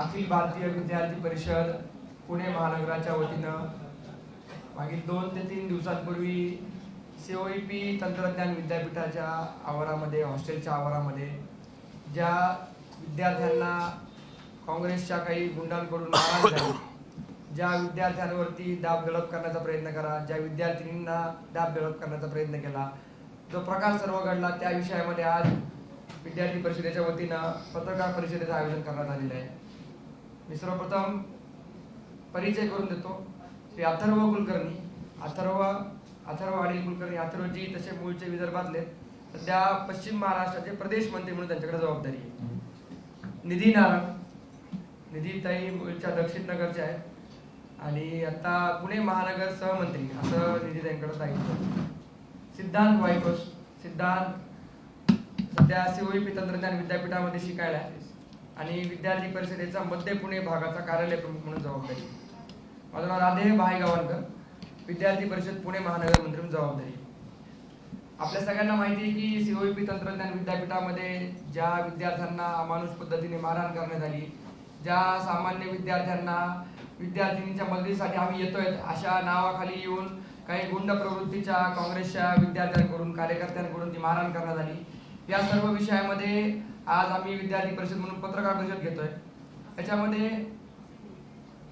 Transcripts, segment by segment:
अखिल भारतीय विद्यार्थी परिषद पुणे महानगराच्या वतीनं मागील 2 ते 3 दिवसांपूर्वी COEP तंत्रज्ञान विद्यापीठाच्या आवारामध्ये हॉस्टेलच्या आवारामध्ये ज्या विद्यार्थ्यांना काँग्रेसच्या काही गुंडांकडून मारहाण झाली, ज्या विद्यार्थ्यांवरती दाब दडप करण्याचा प्रयत्न करा, ज्या विद्यार्थिनींना दाब दडप करण्याचा प्रयत्न केला, जो प्रकार सर्व घडला, त्या विषयामध्ये आज विद्यार्थी परिषदेच्या वतीनं पत्रकार परिषदेचं आयोजन करण्यात आलेलं आहे। मी सर्वप्रथम परिचय करून देतो। श्री अथर्व कुलकर्णी, अथर्व अनिल कुलकर्णी। अथर्वजी तसे मूळचे विदर्भातले, सध्या पश्चिम महाराष्ट्राचे प्रदेश मंत्री म्हणून त्यांच्याकडे जबाबदारी आहे। निधी नारंग, निधीताई मूळच्या दक्षिण नगरच्या आहेत आणि आता पुणे महानगर सहमंत्री असं निधीताईंकडे दायित्व। सिद्धांत वायकोस, सिद्धांत सध्या COEP तंत्रज्ञान विद्यापीठामध्ये शिकायला आहे आणि विद्यार्थी परिषदेचा मध्य पुणे भागाचा कार्यालय प्रमुख म्हणून जबाबदारी। माझं नाव राधे भाईगावकर, विद्यार्थी परिषद पुणे महानगर मंत्री म्हणून जबाबदारी। आपल्या सगळ्यांना माहिती आहे की COEP तंत्रज्ञान विद्यापीठामध्ये ज्या विद्यार्थ्यांना अमानुष पद्धतीने मारहाण करण्यात आली, ज्या सामान्य विद्यार्थ्यांना विद्यार्थिनींच्या मदतीसाठी आम्ही येतोय अशा नावाखाली येऊन काही गुंड प्रवृत्तीच्या काँग्रेसच्या विद्यार्थ्यांकडून कार्यकर्त्यांकडून ती मारहाण करण्यात आली, या सर्व विषयामध्ये आज आम्ही विद्यार्थी परिषद म्हणून पत्रकार परिषद घेतोय।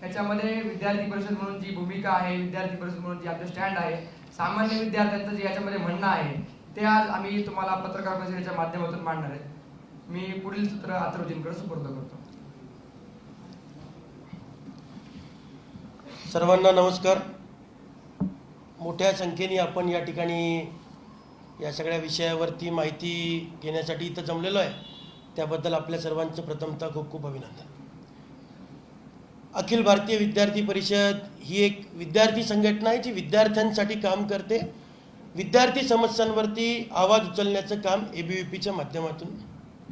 ह्याच्यामध्ये विद्यार्थी परिषद म्हणून जी भूमिका आहे, विद्यार्थी परिषद म्हणून जी आपलं स्टँड आहे, सामान्य विद्यार्थ्यांचं जे याच्यामध्ये म्हणणं आहे ते आज आम्ही तुम्हाला पत्रकार परिषदेच्या माध्यमातून मांडणार आहे। मी पुढील सूत्र अथर्वजींकडे सुपूर्द करतो। सर्वांना नमस्कार। मोठ्या संख्येने आपण या ठिकाणी या सगळ्या विषयावरती माहिती घेण्यासाठी इथं जमलेलो आहे, त्याबद्दल आपल्या सर्वांचं प्रथमतः खूप खूप अभिनंदन। अखिल भारतीय विद्यार्थी परिषद ही एक विद्यार्थी संघटना आहे जी विद्यार्थ्यांसाठी काम करते। विद्यार्थी समस्यांवरती आवाज उचलण्याचं काम ABVPच्या माध्यमातून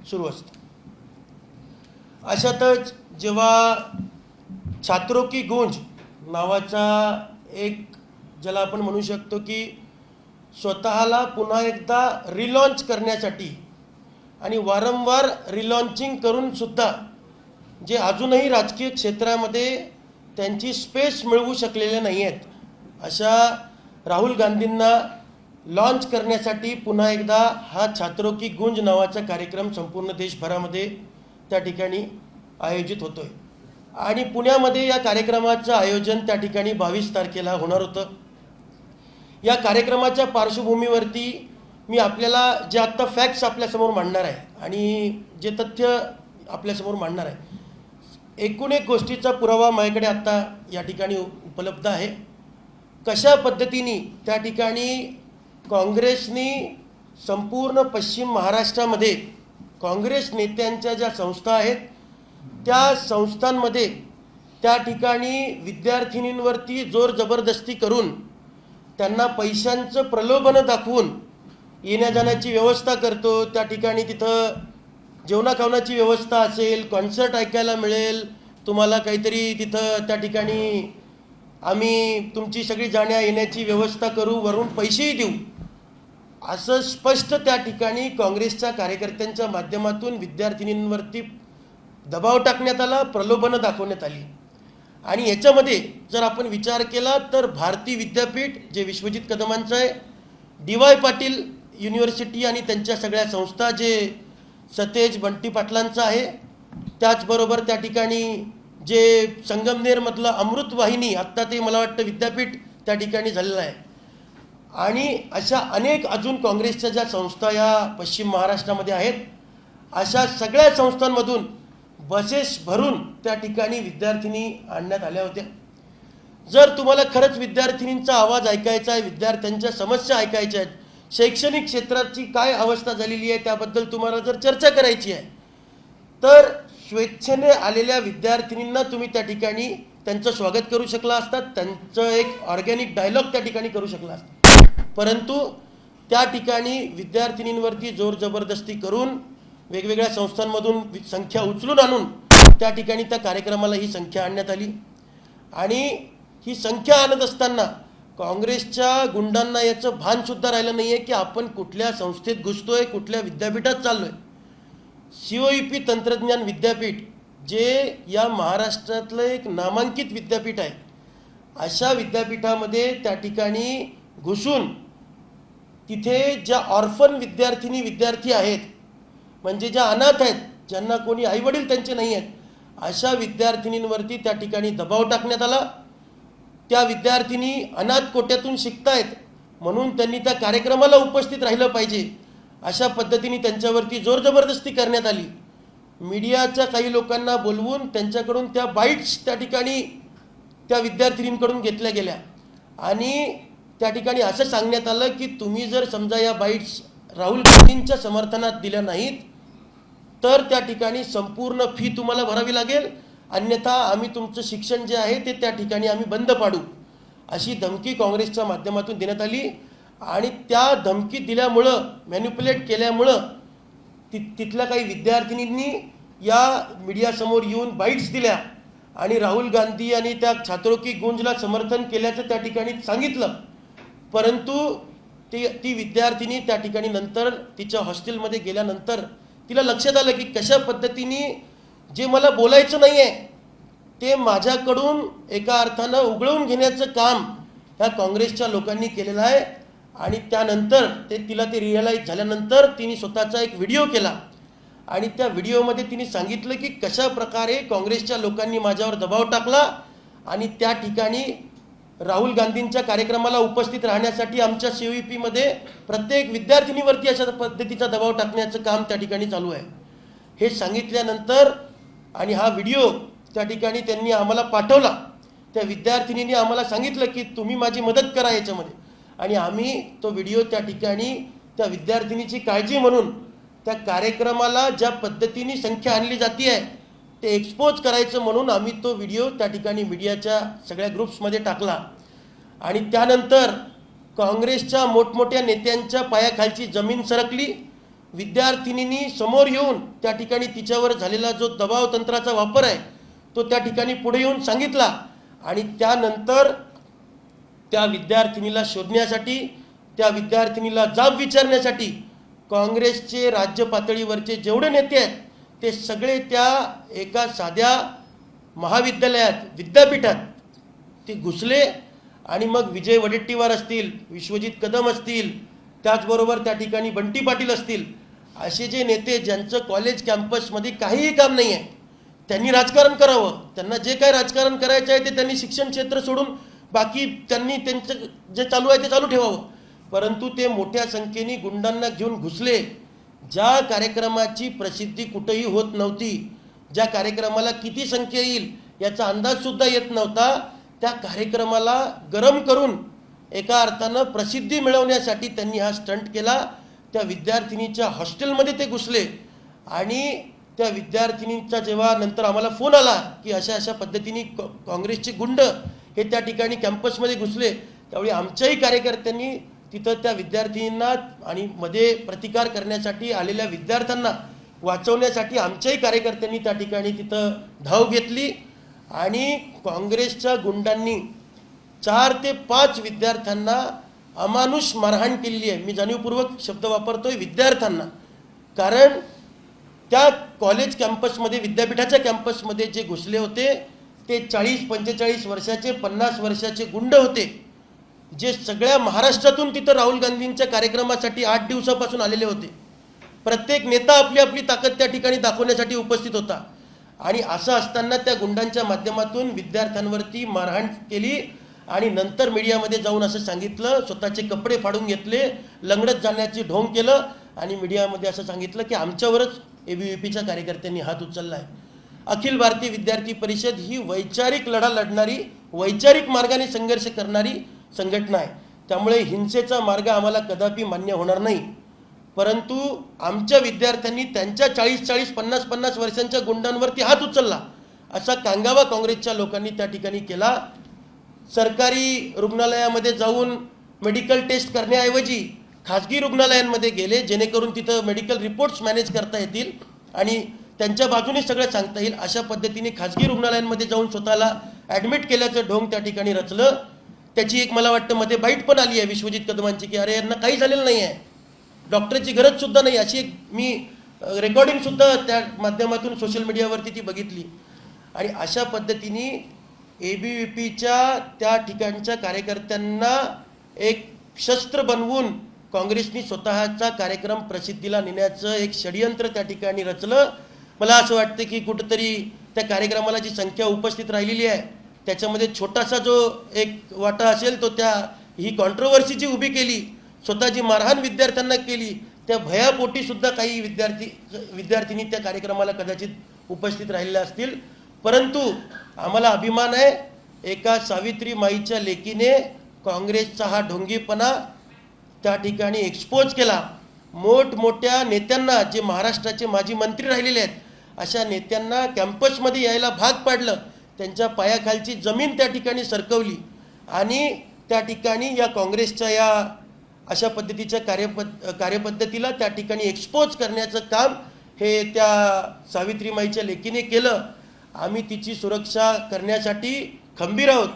सुरू असतं। अशातच जेव्हा छात्रों की गूंज नावाचा एक, ज्याला आपण म्हणू शकतो की स्वतःला पुन्हा एकदा रिलॉन्च करण्यासाठी आणि वारंवार रिलॉन्चिंग करून सुद्धा जे अजूनही राजकीय क्षेत्रामध्ये त्यांची स्पेस मिळवू शकलेले नाही आहेत, अशा राहुल गांधींना लॉन्च करण्यासाठी पुन्हा एकदा हा छात्रों की गूंज नावाचा कार्यक्रम संपूर्ण देशभरामध्ये त्या ठिकाणी आयोजित होतो आहे आणि पुण्यामध्ये या कार्यक्रमाचं आयोजन त्या ठिकाणी 22 तारखेला होणार होतं। या कार्यक्रमाच्या पार्श्वभूमीवरती मी आपल्याला जे आत्ता फॅक्ट्स आपल्यासमोर मांडणार आहे आणि जे तथ्य आपल्यासमोर मांडणार आहे, एकूण एक गोष्टीचा पुरावा माझ्याकडे आत्ता या ठिकाणी उपलब्ध आहे। कशा पद्धतीने त्या ठिकाणी काँग्रेसनी संपूर्ण पश्चिम महाराष्ट्रामध्ये काँग्रेस नेत्यांच्या ज्या संस्था आहेत त्या संस्थांमध्ये त्या ठिकाणी विद्यार्थिनींवरती जोर जबरदस्ती करून त्यांना पैशांचं प्रलोभन दाखवून येण्या जाण्याची व्यवस्था करतो। त्या ठिकाणी तिथं जेवणाखावणाची व्यवस्था असेल, कॉन्सर्ट ऐकायला मिळेल तुम्हाला, काहीतरी तिथं त्या ठिकाणी आम्ही तुमची सगळी जाण्या येण्याची व्यवस्था करू, वरून पैसेही देऊ, असं स्पष्ट त्या ठिकाणी काँग्रेसच्या कार्यकर्त्यांच्या माध्यमातून विद्यार्थिनींवरती दबाव टाकण्यात आला, प्रलोभनं दाखवण्यात आली। आणि याच्यामध्ये जर आपण विचार केला तर भारती विद्यापीठ जे विश्वजित कदमांचं आहे, DY पाटील युनिव्हर्सिटी आणि त्यांच्या सगळ्या संस्था जे सतेज बंटी पाटलांचं आहे, त्याचबरोबर त्या ठिकाणी जे संगमनेरमधलं अमृत वाहिनी आत्ता ते मला वाटतं विद्यापीठ त्या ठिकाणी झालेलं आहे, आणि अशा अनेक अजून काँग्रेसच्या ज्या संस्था या पश्चिम महाराष्ट्रामध्ये आहेत, अशा सगळ्या संस्थांमधून बसेस भरून त्या ठिकाणी विद्यार्थिनी आणण्यात आल्या होत्या। जर तुम्हाला खरंच विद्यार्थिनींचा आवाज ऐकायचा आहे, विद्यार्थ्यांच्या समस्या ऐकायच्या आहेत, शैक्षणिक क्षेत्राची काय अवस्था झालेली आहे त्याबद्दल तुम्हाला जर चर्चा करायची आहे, तर स्वेच्छेने आलेल्या विद्यार्थिनींना तुम्ही त्या ठिकाणी त्यांचं स्वागत करू शकला असतात, त्यांचं एक ऑर्गॅनिक डायलॉग त्या ठिकाणी करू शकला असता। परंतु त्या ठिकाणी विद्यार्थिनींवरती जोर जबरदस्ती करून वेगवेगळ्या संस्थांमधून संख्या उचलून आणून त्या ठिकाणी त्या कार्यक्रमाला ही संख्या आणण्यात आली। आणि ही संख्या आणत असताना काँग्रेसच्या गुंडांना याचं भानसुद्धा राहिलं नाही आहे की आपण कुठल्या संस्थेत घुसतोय, कुठल्या विद्यापीठात चाललो आहे। COEP तंत्रज्ञान विद्यापीठ जे या महाराष्ट्रातलं एक नामांकित विद्यापीठ आहे, अशा विद्यापीठामध्ये त्या ठिकाणी घुसून तिथे ज्या ऑर्फन विद्यार्थी आहेत, म्हणजे ज्या अनाथ आहेत, ज्यांना कोणी आईवडील त्यांचे नाही आहेत, अशा विद्यार्थिनींवरती त्या ठिकाणी दबाव टाकण्यात आला. त्या विद्यार्थिनी अनाथ कोट्यातून शिकतायत म्हणून त्यांनी त्या कार्यक्रमाला उपस्थित राहिलं पाहिजे, अशा पद्धतीने त्यांच्यावरती जोर जबरदस्ती करण्यात आली. मीडियाच्या काही लोकांना बोलवून त्यांच्याकडून त्या बाईट्स त्या ठिकाणी त्या विद्यार्थिनींकडून घेतल्या गेल्या आणि त्या ठिकाणी असं सांगण्यात आलं की तुम्ही जर समजा या बाईट्स राहुल गांधींच्या समर्थनात दिल्या नाहीत तर त्या ठिकाणी संपूर्ण फी तुम्हाला भरावी लागेल, अन्यथा आम्ही तुमचं शिक्षण जे आहे ते त्या ठिकाणी आम्ही बंद पाडू, अशी धमकी काँग्रेसच्या माध्यमातून देण्यात आली. आणि त्या धमकी दिल्यामुळं, मॅन्युप्युलेट केल्यामुळं तिथल्या काही विद्यार्थिनींनी या मीडियासमोर येऊन बाईट्स दिल्या आणि राहुल गांधी आणि त्या छात्रों की गूंजला समर्थन केल्याचं त्या ठिकाणी सांगितलं. परंतु ती विद्यार्थिनी त्या ठिकाणी नंतर तिच्या हॉस्टेलमध्ये गेल्यानंतर तिला लक्षात आलं की कशा पद्धतीने जे मला बोलायचं नाही आहे ते माझ्याकडून एका अर्थानं उघडवून घेण्याचं काम ह्या काँग्रेसच्या लोकांनी केलेलं आहे. आणि त्यानंतर तिला ते रिअलाईज झाल्यानंतर तिने स्वतःचा एक व्हिडिओ केला आणि त्या व्हिडिओमध्ये तिने सांगितलं की कशा प्रकारे काँग्रेसच्या लोकांनी माझ्यावर दबाव टाकला आणि त्या ठिकाणी राहुल गांधींच्या कार्यक्रमाला उपस्थित राहण्यासाठी आमच्या COEPमध्ये प्रत्येक विद्यार्थिनीवरती अशा पद्धतीचा दबाव टाकण्याचं काम त्या ठिकाणी चालू आहे. हे सांगितल्यानंतर आणि हा व्हिडिओ त्या ठिकाणी त्यांनी आम्हाला पाठवला. त्या विद्यार्थिनींनी आम्हाला सांगितलं की तुम्ही माझी मदत करा याच्यामध्ये, आणि आम्ही तो व्हिडिओ त्या ठिकाणी त्या विद्यार्थिनीची काळजी म्हणून त्या कार्यक्रमाला ज्या पद्धतीने संख्या आणली जाते आहे ते एक्सपोज करायचं म्हणून आम्ही तो व्हिडिओ त्या ठिकाणी मीडियाच्या सगळ्या ग्रुप्समध्ये टाकला. आणि त्यानंतर काँग्रेसच्या मोठमोठ्या नेत्यांच्या पायाखालची जमीन सरकली. विद्यार्थिनींनी समोर येऊन त्या ठिकाणी तिच्यावर झालेला जो दबाव तंत्राचा वापर आहे तो त्या ठिकाणी पुढे येऊन सांगितला. आणि त्यानंतर त्या विद्यार्थिनीला शोधण्यासाठी, त्या विद्यार्थिनीला जाब विचारण्यासाठी काँग्रेसचे राज्य पातळीवरचे जेवढे नेते आहेत ते सगळे त्या एका साध्या महाविद्यालयात, विद्यापीठात ते घुसले. आणि मग विजय वडेट्टीवार असतील, विश्वजित कदम असतील, त्याचबरोबर त्या ठिकाणी बंटी पाटील असतील, असे जे नेते ज्यांचं कॉलेज कॅम्पसमध्ये काहीही काम नाही आहे, त्यांनी राजकारण करावं. त्यांना जे काय राजकारण करायचं आहे ते त्यांनी शिक्षण क्षेत्र सोडून बाकी त्यांनी त्यांचं जे चालू आहे ते चालू ठेवावं. परंतु ते मोठ्या संख्येने गुंडांना घेऊन घुसले. ज्या कार्यक्रमाची प्रसिद्धी कुठेही होत नव्हती, ज्या कार्यक्रमाला किती संख्या येईल याचा अंदाजसुद्धा येत नव्हता, त्या कार्यक्रमाला गरम करून एका अर्थानं प्रसिद्धी मिळवण्यासाठी त्यांनी हा स्टंट केला. त्या विद्यार्थिनीच्या हॉस्टेलमध्ये ते घुसले आणि त्या विद्यार्थिनींचा जेव्हा नंतर आम्हाला फोन आला की अशा अशा पद्धतीने काँग्रेसचे गुंड हे त्या ठिकाणी कॅम्पसमध्ये घुसले, त्यावेळी आमच्याही कार्यकर्त्यांनी तिथं त्या विद्यार्थिनींना आणि मध्ये प्रतिकार करण्यासाठी आलेल्या विद्यार्थ्यांना वाचवण्यासाठी आमच्याही कार्यकर्त्यांनी त्या ठिकाणी तिथं धाव घेतली. आणि काँग्रेसच्या गुंडांनी 4 ते 5 विद्यार्थ्यांना अमानुष मारहाण केलेली आहे. मी जाणीवपूर्वक शब्द वापरतोय विद्यार्थ्यांना, कारण त्या कॉलेज कॅम्पसमध्ये, विद्यापीठाच्या कॅम्पसमध्ये जे घुसले होते ते 40-45 वर्षाचे, 50 वर्षाचे गुंड होते, जे सगळ्या महाराष्ट्रातून तिथं राहुल गांधींच्या कार्यक्रमासाठी 8 दिवसापासून आलेले होते. प्रत्येक नेता आपली आपली ताकद त्या ठिकाणी दाखवण्यासाठी उपस्थित होता. आणि असं असताना त्या गुंडांच्या माध्यमातून विद्यार्थ्यांवरती मारहाण केली आणि नंतर मीडियामध्ये जाऊन असं सांगितलं, स्वतःचे कपडे फाडून घेतले, लंगडत जाण्याची ढोंग केलं आणि मीडियामध्ये असं सांगितलं की आमच्यावरच ABVPच्या कार्यकर्त्यांनी हात उचलला आहे. अखिल भारतीय विद्यार्थी परिषद ही वैचारिक लढा लढणारी, वैचारिक मार्गाने संघर्ष करणारी संघटना आहे. त्यामुळे हिंसेचा मार्ग आम्हाला कदापि मान्य होणार नाही. परंतु आमच्या विद्यार्थ्यांनी त्यांच्या 40-40, 50-50 वर्षांच्या गुंडांवरती हात उचलला असा कांगावा काँग्रेसच्या लोकांनी त्या ठिकाणी केला. सरकारी रुग्णालयामध्ये जाऊन मेडिकल टेस्ट करण्याऐवजी खाजगी रुग्णालयांमध्ये गेले, जेणेकरून तिथं मेडिकल रिपोर्ट्स मॅनेज करता येतील आणि त्यांच्या बाजूने सगळं सांगता येईल. अशा पद्धतीने खाजगी रुग्णालयांमध्ये जाऊन स्वतःला ॲडमिट केल्याचं ढोंग त्या ठिकाणी रचलं. त्याची एक मला वाटतं मध्ये बाईट पण आली आहे विश्वजित कदमांची की अरे यांना काही झालेलं नाही आहे, डॉक्टरची गरजसुद्धा नाही, अशी एक मी रेकॉर्डिंगसुद्धा त्या माध्यमातून सोशल मीडियावरती ती बघितली. आणि अशा पद्धतीने ABVPच्या त्या ठिकाणच्या कार्यकर्त्यांना एक शस्त्र बनवून काँग्रेसनी स्वतःचा कार्यक्रम प्रसिद्धीला नेण्याचं एक षडयंत्र त्या ठिकाणी रचलं. मला असं वाटतं की कुठंतरी त्या कार्यक्रमाला जी संख्या उपस्थित राहिलेली आहे त्याच्यामध्ये छोटासा जो एक वाटा असेल तो त्या ही कॉन्ट्रोवर्सी जी उभी केली, स्वतः जी मारहाण विद्यार्थ्यांना केली, त्या भयापोटीसुद्धा काही विद्यार्थिनी त्या कार्यक्रमाला कदाचित उपस्थित राहिलेल्या असतील. परंतु आम्हाला अभिमान आहे, एका सावित्रीमाईच्या लेकीने काँग्रेसचा हा ढोंगीपणा त्या ठिकाणी एक्सपोज केला. मोठमोठ्या नेत्यांना, जे महाराष्ट्राचे माजी मंत्री राहिलेले आहेत, अशा नेत्यांना कॅम्पसमध्ये यायला भाग पाडलं. त्यांच्या पायाखालची जमीन त्या ठिकाणी सरकवली आणि त्या ठिकाणी या काँग्रेसच्या या अशा पद्धतीच्या कार्यपद्धतीला त्या ठिकाणी एक्सपोज करण्याचं काम हे त्या सावित्रीमाईच्या लेकीने केलं. आम्ही तिची सुरक्षा करण्यासाठी खंबीर आहोत.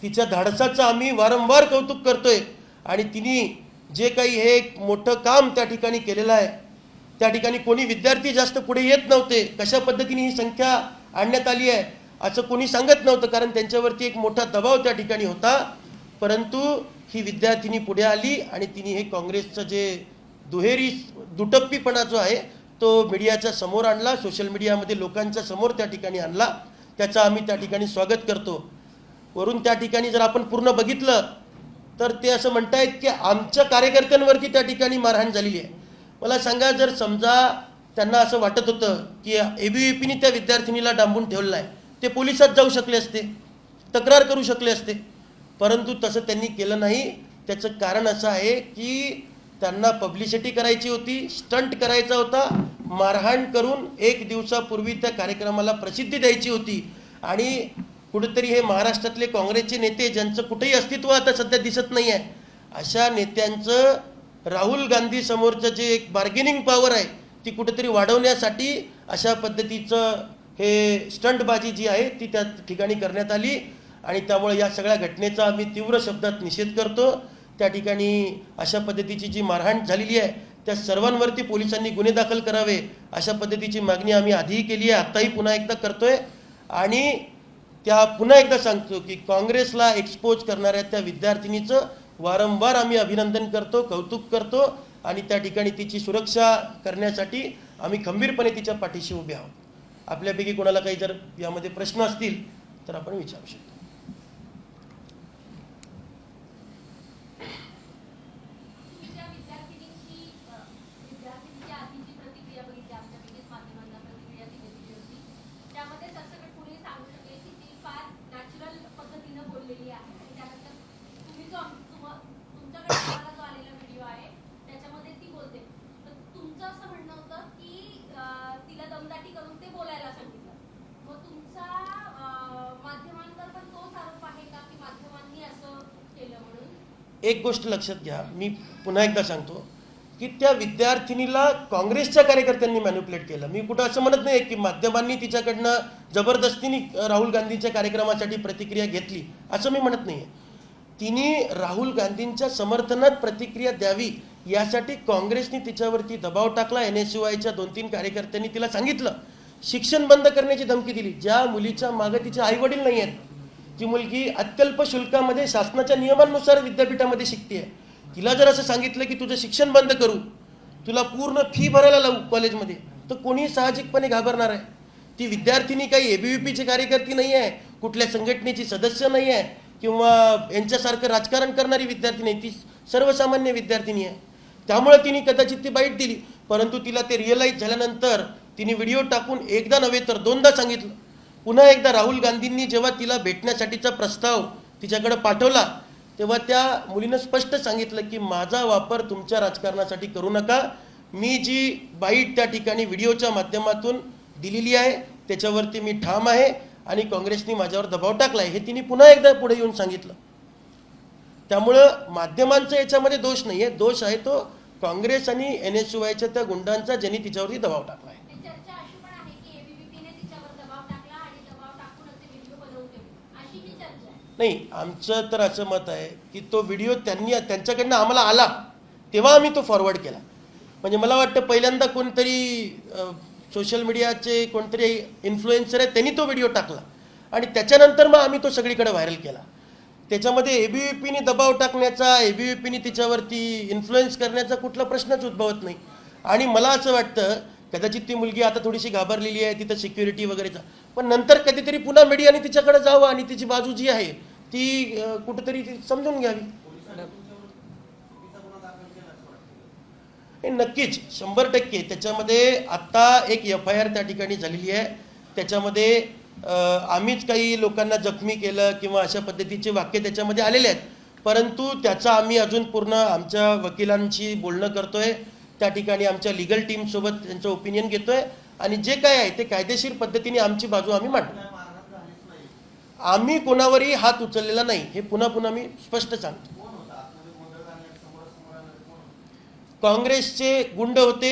तिच्या धाडसाचं आम्ही वारंवार कौतुक करतोय. आणि तिने जे काही हे एक मोठं काम त्या ठिकाणी केलेलं आहे, त्या ठिकाणी कोणी विद्यार्थी जास्त पुढे येत नव्हते. कशा पद्धतीने ही संख्या आणण्यात आली आहे असं कोणी सांगत नव्हतं, कारण त्यांच्यावरती एक मोठा दबाव त्या ठिकाणी होता. परंतु ही विद्यार्थिनी पुढे आली आणि तिने हे काँग्रेसचं जे दुटप्पीपणा जो आहे तो मीडियाच्या समोर आणला, सोशल मीडियामध्ये लोकांच्या समोर त्या ठिकाणी आणला. त्याचं आम्ही त्या ठिकाणी स्वागत करतो. वरून त्या ठिकाणी जर आपण पूर्ण बघितलं तर ते असं म्हणतायत की आमच्या कार्यकर्त्यांवरती त्या ठिकाणी मारहाण झालेली आहे. मला सांगा, जर समजा त्यांना असं वाटत होतं की ABVPने त्या विद्यार्थिनीला डांबून ठेवलं आहे, ते पोलिसात जाऊ शकले असते, तक्रार करू शकले असते. परंतु तसं त्यांनी केलं नाही. त्याचं कारण असं आहे की त्यांना पब्लिसिटी करायची होती, स्टंट करायचा होता, मारहाण करून एक दिवसापूर्वी त्या कार्यक्रमाला प्रसिद्धी द्यायची होती. आणि कुठेतरी हे महाराष्ट्रातले काँग्रेसचे नेते, ज्यांचं कुठेही अस्तित्व आता सध्या दिसत नाही आहे, अशा नेत्यांचं राहुल गांधी समोरचं जे एक बार्गेनिंग पॉवर आहे ती कुठेतरी वाढवण्यासाठी अशा पद्धतीचं हे स्टंटबाजी जी आहे ती त्या ठिकाणी करण्यात आली. आणि त्यामुळे या सगळ्या घटनेचा आम्ही तीव्र शब्दात निषेध करतो. त्या ठिकाणी अशा पद्धतीची जी मारहाण झालेली आहे त्या सर्वांवरती पोलिसांनी गुन्हे दाखल करावे अशा पद्धतीची मागणी आम्ही आधीही केली आहे, आत्ताही पुन्हा एकदा करतोय. आणि त्या पुन्हा एकदा सांगतो की काँग्रेसला एक्सपोज करणाऱ्या त्या विद्यार्थिनीचं वारंवार आम्ही अभिनंदन करतो, कौतुक करतो. आणि त्या ठिकाणी तिची सुरक्षा करण्यासाठी आम्ही खंबीरपणे तिच्या पाठीशी उभे आहोत. आपल्यापैकी कोणाला काही जर यामध्ये प्रश्न असतील तर आपण विचारू शकतो. एक गोष्ट लक्षात घ्या, मी पुन्हा एकदा सांगतो की त्या विद्यार्थिनीला काँग्रेसच्या कार्यकर्त्यांनी मॅन्युप्युलेट केलं. मी कुठं असं म्हणत नाही की माध्यमांनी तिच्याकडनं जबरदस्तीने राहुल गांधींच्या कार्यक्रमासाठी प्रतिक्रिया घेतली, असं मी म्हणत नाही. तिने राहुल गांधींच्या समर्थनात प्रतिक्रिया द्यावी यासाठी काँग्रेसने तिच्यावरती दबाव टाकला. NSUIच्या 2-3 कार्यकर्त्यांनी तिला सांगितलं, शिक्षण बंद करण्याची धमकी दिली. ज्या मुलीच्या मागे तिचे आईवडील नाही आहेत, जी मुलगी अत्यल्प शुल्कामध्ये शासनाच्या नियमांनुसार विद्यापीठामध्ये शिकते, तिला जर असं सांगितलं की तुझं शिक्षण बंद करू, तुला पूर्ण फी भरायला लावू कॉलेजमध्ये, तर कोणी साहजिकपणे घाबरणार आहे. ती विद्यार्थिनी काही ABVPची कार्यकर्ती नाही आहे, कुठल्या संघटनेची सदस्य नाही आहे किंवा यांच्यासारखं राजकारण करणारी विद्यार्थी नाही, ती सर्वसामान्य विद्यार्थिनी आहे. त्यामुळे तिने कदाचित ती बाईट दिली. परंतु तिला ते रिअलाईज झाल्यानंतर तिने व्हिडिओ टाकून एकदा नव्हे तर 2दा सांगितलं. पुन्हा एकदा राहुल गांधींनी जेव्हा तिला भेटण्यासाठीचा प्रस्ताव तिच्याकडे पाठवला तेव्हा त्या मुलीनं स्पष्ट सांगितलं की माझा वापर तुमच्या राजकारणासाठी करू नका. मी जी बाईट त्या ठिकाणी व्हिडिओच्या माध्यमातून दिलेली आहे त्याच्यावरती मी ठाम आहे आणि काँग्रेसने माझ्यावर दबाव टाकला आहे, हे तिने पुन्हा एकदा पुढे येऊन सांगितलं. त्यामुळं माध्यमांचा याच्यामध्ये दोष नाही आहे, दोष आहे तो काँग्रेस आणि NSUIच्या त्या गुंडांचा, ज्यांनी तिच्यावरती दबाव टाकला आहे. नाही, आमचं तर असं मत आहे की तो व्हिडिओ त्यांच्याकडनं आम्हाला आला तेव्हा आम्ही तो फॉरवर्ड केला. म्हणजे मला वाटतं पहिल्यांदा कोणतरी सोशल मीडियाचे कोणतरी इन्फ्लुएन्सर आहे त्यांनी तो व्हिडिओ टाकला आणि त्याच्यानंतर मग आम्ही तो सगळीकडे व्हायरल केला. त्याच्यामध्ये ABVPने दबाव टाकण्याचा, ABVPने तिच्यावरती इन्फ्लुएन्स करण्याचा कुठला प्रश्नच उद्भवत नाही. आणि मला असं वाटतं कदाचित ती मुलगी आता थोडीशी घाबरलेली आहे, तिथं सिक्युरिटी वगैरेचा, पण नंतर कधीतरी पुन्हा मीडियाने तिच्याकडे जावं आणि तिची बाजू जी आहे ती कुठेतरी ती समजून घ्यावी. हे नक्कीच 100% त्याच्यामध्ये आत्ता एक FIR त्या ठिकाणी झालेली आहे. त्याच्यामध्ये आम्हीच काही लोकांना जखमी केलं किंवा अशा पद्धतीचे वाक्य त्याच्यामध्ये आलेले आहेत, परंतु त्याचा आम्ही अजून पूर्ण आमच्या वकिलांशी बोलणं करतोय, त्या ठिकाणी आमच्या लिगल टीमसोबत त्यांचं ओपिनियन घेतोय आणि जे काय आहे ते कायदेशीर पद्धतीने आमची बाजू आम्ही मांडतो. आम्ही कोणावरही हात उचललेला नाही, हे पुन्हा पुन्हा मी स्पष्ट सांगतो. काँग्रेसचे गुंड होते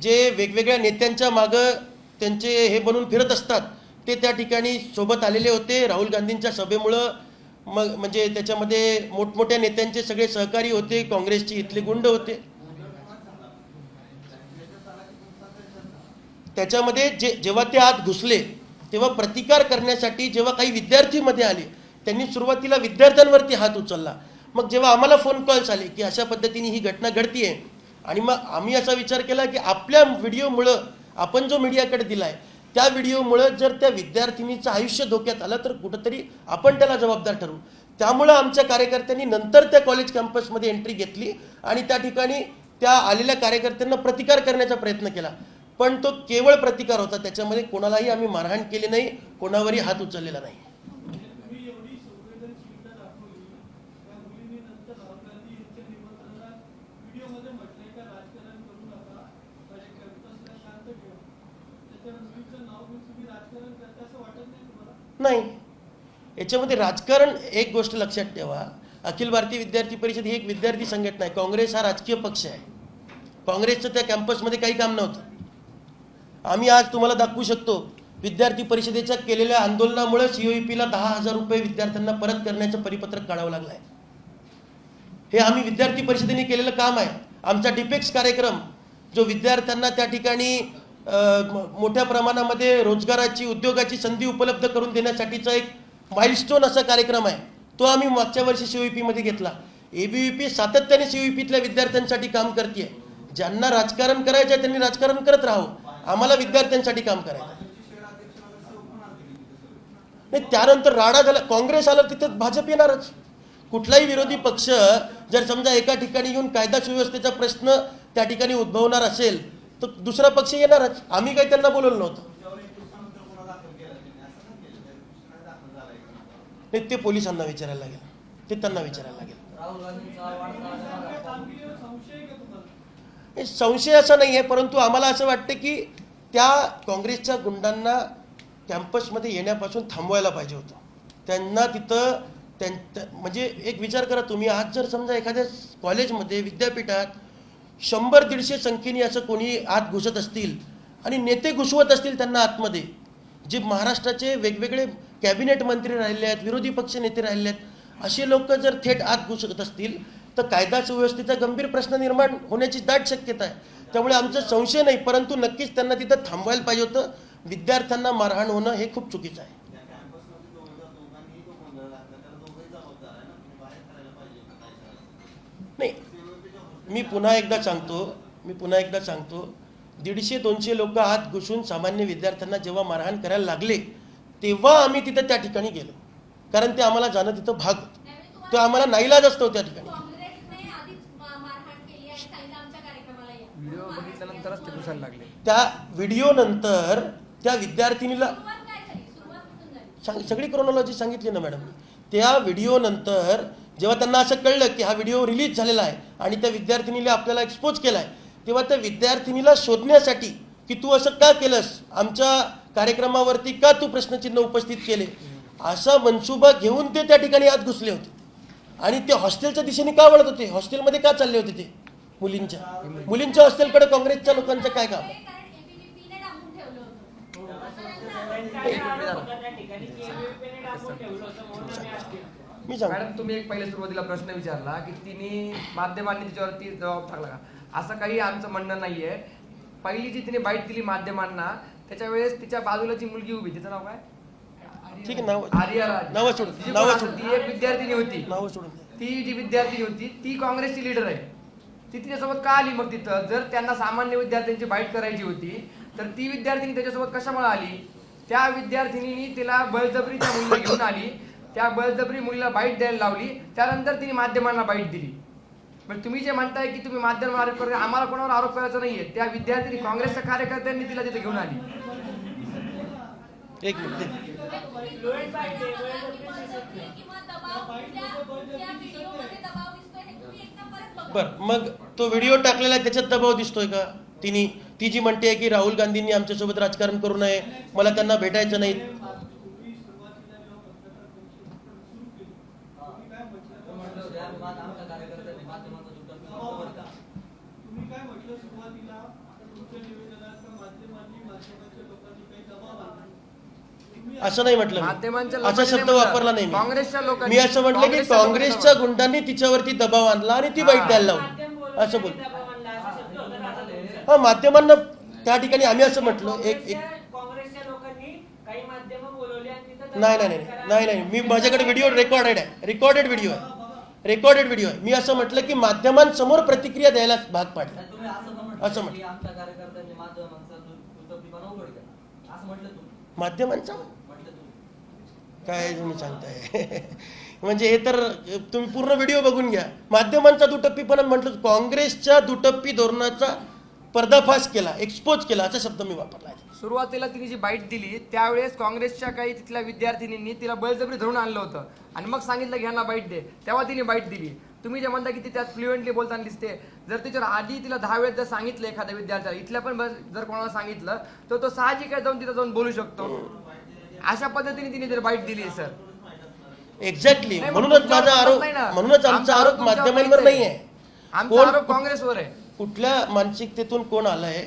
जे वेगवेगळ्या नेत्यांच्या मागं त्यांचे हे बनून फिरत असतात, ते त्या ठिकाणी सोबत आलेले होते. राहुल गांधींच्या सभेमुळं मग म्हणजे त्याच्यामध्ये मोठमोठ्या नेत्यांचे सगळे सहकारी होते, काँग्रेसचे इथले गुंड होते. त्याच्यामध्ये जेव्हा ते आत घुसले तेव्हा प्रतिकार करण्यासाठी जेव्हा काही विद्यार्थी मध्ये आले त्यांनी सुरुवातीला विद्यार्थ्यांवरती हात उचलला. मग जेव्हा आम्हाला फोन कॉल्स आले की अशा पद्धतीने ही घटना घडतीये आणि मग आम्ही असा विचार केला की आपल्या व्हिडिओमुळं आपण जो मीडियाकडे दिलाय त्या व्हिडिओमुळं जर त्या विद्यार्थिनीचं आयुष्य धोक्यात आलं तर कुठंतरी आपण त्याला जबाबदार ठरवू. त्यामुळं आमच्या कार्यकर्त्यांनी नंतर त्या कॉलेज कॅम्पसमध्ये एंट्री घेतली आणि त्या ठिकाणी त्या आलेल्या कार्यकर्त्यांना प्रतिकार करण्याचा प्रयत्न केला, पण तो केवळ प्रतिकार होता. त्याच्यामध्ये कोणालाही आम्ही मारहाण केली नाही, कोणावरही हात उचललेला नाही. नाही, याच्यामध्ये राजकारण, एक गोष्ट लक्षात ठेवा, अखिल भारतीय विद्यार्थी परिषद ही एक विद्यार्थी संघटना आहे. काँग्रेस हा राजकीय पक्ष आहे. काँग्रेसचं त्या कॅम्पसमध्ये काही काम नव्हतं. आम्ही आज तुम्हाला दाखवू शकतो विद्यार्थी परिषदेच्या केलेल्या आंदोलनामुळे COEPला 10,000 रुपये विद्यार्थ्यांना परत करण्याचं परिपत्रक काढावं लागलं आहे. हे आम्ही विद्यार्थी परिषदेने केलेलं काम आहे. आमचा डिपेक्स कार्यक्रम जो विद्यार्थ्यांना त्या ठिकाणी मोठ्या प्रमाणामध्ये रोजगाराची, उद्योगाची संधी उपलब्ध करून देण्यासाठीचा एक माइलस्टोन असा कार्यक्रम आहे, तो आम्ही मागच्या वर्षी COEPमध्ये घेतला. ABVP सातत्याने COEPतल्या विद्यार्थ्यांसाठी काम करते. ज्यांना राजकारण करायचं आहे त्यांनी राजकारण करत राहावं, आम्हाला विद्यार्थ्यांसाठी काम करायचं नाही. त्यानंतर राडा झाला, काँग्रेस आलं तिथं भाजप येणारच. कुठलाही विरोधी पक्ष जर समजा एका ठिकाणी येऊन कायदा सुव्यवस्थेचा प्रश्न त्या ठिकाणी उद्भवणार असेल तर दुसरा पक्ष येणारच. आम्ही काही त्यांना बोलवलं नव्हतं. नाही, ते पोलिसांना विचारायला लागेल, ते त्यांना विचारायला लागेल. संशय असा नाही आहे, परंतु आम्हाला असं वाटतं की त्या काँग्रेसच्या गुंडांना कॅम्पसमध्ये येण्यापासून थांबवायला पाहिजे होतं. त्यांना तिथं म्हणजे एक विचार करा तुम्ही, आज जर समजा एखाद्या कॉलेजमध्ये, विद्यापीठात 100-150 संख्येने असं कोणी आत घुसत असतील आणि नेते घुसवत असतील त्यांना आतमध्ये, जे महाराष्ट्राचे वेगवेगळे कॅबिनेट मंत्री राहिले आहेत, विरोधी पक्ष नेते राहिले आहेत, असे लोक जर थेट आत घुसत असतील तर कायदा सुव्यवस्थेचा गंभीर प्रश्न निर्माण होण्याची दाट शक्यता आहे. त्यामुळे आमचा संशय नाही, परंतु नक्कीच त्यांना तिथं थांबवायला पाहिजे होतं. विद्यार्थ्यांना मारहाण होणं हे खूप चुकीचं आहे. नाही, मी पुन्हा एकदा सांगतो 150-200 लोक आत घुसून सामान्य विद्यार्थ्यांना जेव्हा मारहाण करायला लागले तेव्हा आम्ही तिथं त्या ठिकाणी गेलो, कारण ते आम्हाला जाणं तिथं भाग होतं. तो आम्हाला नाईलाज असतो त्या ठिकाणी. व्हिडिओ बघितल्यानंतरच ते घुसायला लागले. त्या व्हिडिओ नंतर त्या विद्यार्थिनीला सगळी क्रोनॉलॉजी सांगितली ना मॅडम. त्या व्हिडिओ नंतर जेव्हा त्यांना असं कळलं की हा व्हिडिओ रिलीज झालेला आहे आणि त्या विद्यार्थिनीला आपल्याला एक्सपोज केला आहे, तेव्हा त्या विद्यार्थिनीला शोधण्यासाठी की तू असं का केलंस, आमच्या कार्यक्रमावरती का तू प्रश्नचिन्ह उपस्थित केले, असा मनसुबा घेऊन ते त्या ठिकाणी आत घुसले होते. आणि ते हॉस्टेलच्या दिशेने का वळत होते, हॉस्टेलमध्ये का चालले होते ते, मुलींच्या हॉस्टेलकडे काँग्रेसच्या लोकांचं काय काम. मॅडम, तुम्ही एक पहिले सुरुवातीला प्रश्न विचारला की तिने माध्यमांनी तिच्यावरती जबाब टाकला का. असं काही आमचं म्हणणं नाहीये. पहिली जी तिने बाईट दिली माध्यमांना त्याच्या वेळेस तिच्या बाजूला जी मुलगी उभी, तिचं नाव काय? ठीक आहे, आर्या नावं सोडून जी नावं कोण सोडून असेल, ती एक विद्यार्थिनी होती. नावं सोडून ती जी विद्यार्थिनी होती ती काँग्रेसची लीडर आहे. ती तिच्यासोबत का आली मग तिथं? जर त्यांना सामान्य विद्यार्थ्यांची बाईट करायची होती तर ती विद्यार्थिनी त्याच्यासोबत कशामुळे आली? त्या विद्यार्थिनीनी तिला बळजबरीच्या मुलीला घेऊन आली, त्या बळजबरी मुलीला बाईट द्यायला लावली, त्यानंतर तिने माध्यमांना बाईट दिली. पण तुम्ही जे म्हणताय की तुम्ही माध्यमांवर आरोप करताय, आम्हाला कोणावर आरोप करायचा नाहीये. त्या विद्यार्थिनी काँग्रेसच्या कार्यकर्त्यांनी तिला तिथे घेऊन आली. एक मिनिट बर, मग तो व्हिडिओ टाकलेला आहे त्याच्यात दबाव दिसतोय का? ती जी म्हणते की राहुल गांधींनी आमच्यासोबत राजकारण करू नये, मला त्यांना भेटायचं नाही. असं नाही म्हटलं, माध्यमांच्या असा लोकांनी शब्द नाही वापरला नाही म्हटलं. काँग्रेसच्या लोकांनी, मी असं म्हटलं की काँग्रेसच्या गुंडांनी तिच्यावरती दबाव आणला आणि ती बाईट द्यायला लावली असं बोल. हा, माध्यमांना त्या ठिकाणी आम्ही असं म्हटलं एक नाही, मी माझ्याकडे व्हिडिओ रेकॉर्डेड व्हिडिओ आहे. मी असं म्हटलं की माध्यमांसमोर प्रतिक्रिया द्यायला भाग पाडला असं म्हटलं. माध्यमांचा काय तुम्ही सांगताय? म्हणजे हे तर तुम्ही पूर्ण व्हिडिओ बघून घ्या. माध्यमांचा दुटप्पीपणा म्हटलं, काँग्रेसच्या दुटप्पी धोरणाचा पर्दाफाश केला, एक्सपोज केला असा शब्द मी वापरला. सुरुवातीला तिने जी बाईट दिली त्यावेळेस काँग्रेसच्या काही तिथल्या विद्यार्थिनींनी तिला बळजबरी धरून आणलं होतं आणि मग सांगितलं की ह्यांना बाईट दे, तेव्हा तिने बाईट दिली. तुम्ही जे म्हणता की ती त्यात फ्लुएंटली बोलताना दिसते, जर तिच्यावर आधी तिला 10 वेळेस जर सांगितलं एखाद्या विद्यार्थ्याला, इथल्या पण जर कोणाला सांगितलं तर तो साहजिक आहे जाऊन तिथं जाऊन बोलू शकतो. अशा पद्धतीने तिने जर बाईट दिली सर. एक्झॅक्टली, म्हणूनच माझा आरोप, म्हणूनच आमचा आरोप माध्यमांवर नाही आहे, आमचा आरोप काँग्रेसवर आहे. कुठल्या मानसिकतेतून कोण आलंय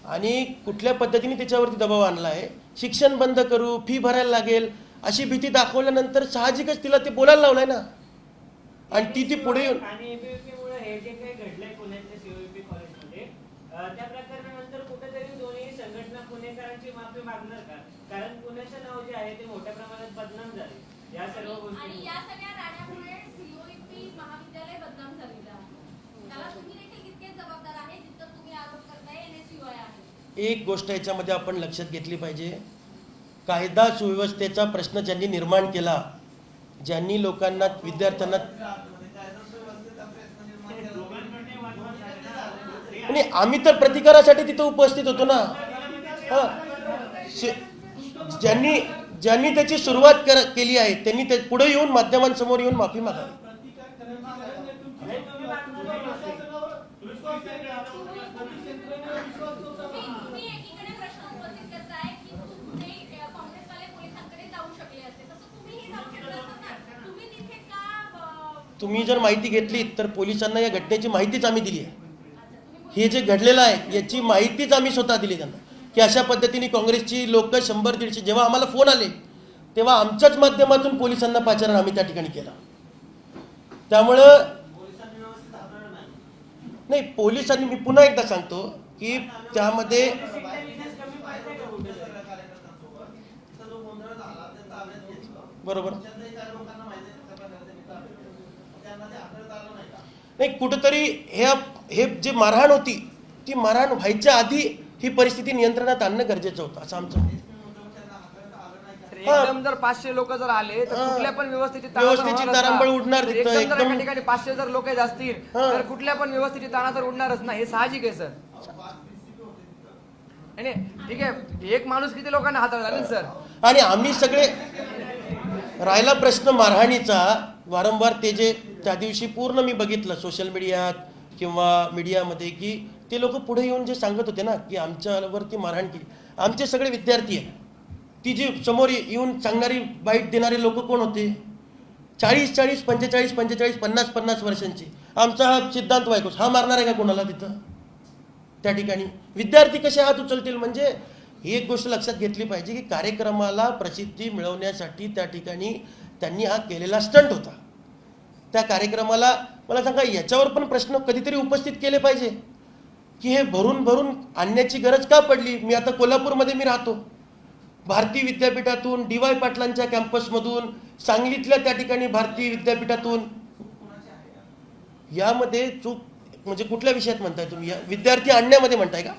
आणि कुठल्या पद्धतीने त्याच्यावरती दबाव आणला आहे. शिक्षण बंद करू, फी भरायला लागेल अशी भीती दाखवल्यानंतर साहजिकच तिला ते बोलायला लावलंय ना. आणि ती पुढे येऊन आणि एबीव्हीपीमुळे हे जे काही घडलंय पुण्याच्या सीओईपी कॉलेजमध्ये, त्या प्रकरणानंतर कुठेतरी दोन्ही संघटना पुणेकरांची माफी मागणार का? कारण पुण्याचं नाव जे आहे ते मोठ्या प्रमाणात बदनाम झाले या सर्व गोष्टी, आणि या सगळ्या राड्यामुळे सीओईपी महाविद्यालय बदनाम झालेलं आहे. त्याला तुम्ही देखील तितकेच जबाबदार आहे जितकं तुम्ही आरोप करताय एनएसयूआय आहे. एक गोष्ट याच्यामध्ये आपण लक्षात घेतली पाहिजे, कायदा सुव्यवस्थेचा प्रश्न ज्यांनी निर्माण केला, ज्यांनी लोकांना, विद्यार्थ्यांना, आणि आम्ही तर प्रतिकारासाठी तिथे उपस्थित होतो ना. ज्यांनी त्याची सुरुवात केली आहे त्यांनी ते पुढे येऊन माध्यमांसमोर येऊन माफी मागावी. तुम्ही एकीकडे प्रश्न उपस्थित करताय की तुम्ही काँग्रेसवाले पोलिसांकडे जाऊ शकले असते, तसं तुम्हीही जाऊ शकला असता ना. तुम्ही तिथे का तुम्ही जर माहिती घेतली तर पोलिसांना या घटनेची माहितीच आम्ही दिली आहे. हे जे घडलेलं आहे याची माहितीच आम्ही स्वतः दिली त्यांना, की अशा पद्धतीने काँग्रेसची लोक 100-150, जेव्हा आम्हाला फोन आले तेव्हा आमच्याच माध्यमातून पोलिसांना पाचारण आम्ही त्या ठिकाणी केला. त्यामुळं नाही, पोलिसांनी, मी पुन्हा एकदा सांगतो की त्यामध्ये बरोबर नाही, कुठंतरी हे जे मारहाण होती ती मारहाण व्हायच्या आधी ही परिस्थिती नियंत्रणात आणणं गरजेचं होतं असं आमचं. एकदम जर 500 लोक जर आले तर कुठल्या पण व्यवस्थेची तारांबळ उडणार तिथं. एकदम जर एकदम एका ठिकाणी 500 जर लोक असतील तर कुठल्या पण व्यवस्थेची ताणा तर उडणारच नाही, हे साहजिक आहे सर. नाही ठीक आहे, एक माणूस किती लोकांना हाताळला ना सर. आणि आम्ही सगळे, राहिला प्रश्न मारहाणीचा, वारंवार ते जे त्या दिवशी पूर्ण मी बघितलं सोशल मीडियात किंवा मीडियामध्ये, की ते लोक पुढे येऊन जे सांगत होते ना की आमच्यावरती मारहाण केली, आमचे सगळे विद्यार्थी आहे, ती जी समोर येऊन सांगणारी, बाईट देणारे लोक कोण होते? 40-40, 45-45, 50-50 वर्षांची. आमचा हा सिद्धांत वायकोस हा मारणार आहे का कोणाला तिथं? त्या ठिकाणी विद्यार्थी कसे हात उचलतील? म्हणजे ही एक गोष्ट लक्षात घेतली पाहिजे की कार्यक्रमाला प्रसिद्धी मिळवण्यासाठी त्या ठिकाणी त्यांनी हा केलेला स्टंट होता. त्या कार्यक्रमाला मला सांगा, याच्यावर पण प्रश्न कधीतरी उपस्थित केले पाहिजे की हे भरून भरून आणण्याची गरज का पडली. मी आता कोल्हापूरमध्ये मी राहतो, भारती विद्यापीठातून, DY पाटलांच्या कॅम्पसमधून, सांगलीतल्या त्या ठिकाणी भारती विद्यापीठातून, यामध्ये चूक म्हणजे कुठल्या विषयात म्हणताय तुम्ही? या विद्यार्थी आणण्यामध्ये म्हणताय का?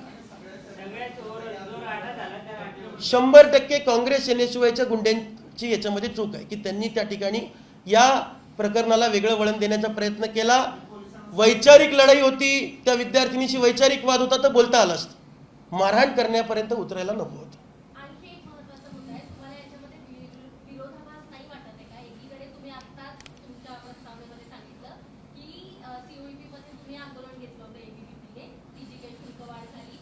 सगळ्यात जोर आढा झाला त्या आढळून 100% काँग्रेस NSUIच्या गुंड्यांची याच्यामध्ये चूक आहे की त्यांनी त्या ठिकाणी या प्रकरणाला वेगळं वळण देण्याचा प्रयत्न केला. वैचारिक लढाई होती, त्या विद्यार्थिनीशी वैचारिक वाद होता तर बोलता आलं असतं, मारहाण करण्यापर्यंत उतरायला नको होतं. आणखी एक महत्त्वाचा मुद्दा आहे. तुम्हाला याच्यामध्ये विरोधाभास नाही वाटत आहे का? एकीकडे तुम्ही आत्ताच तुमच्या प्रस्तावनेमध्ये सांगितलं की COEP मध्ये तुम्ही आंदोलन घेतलं होतं ABVP ने, ती जी काही शुल्कवाढ झाली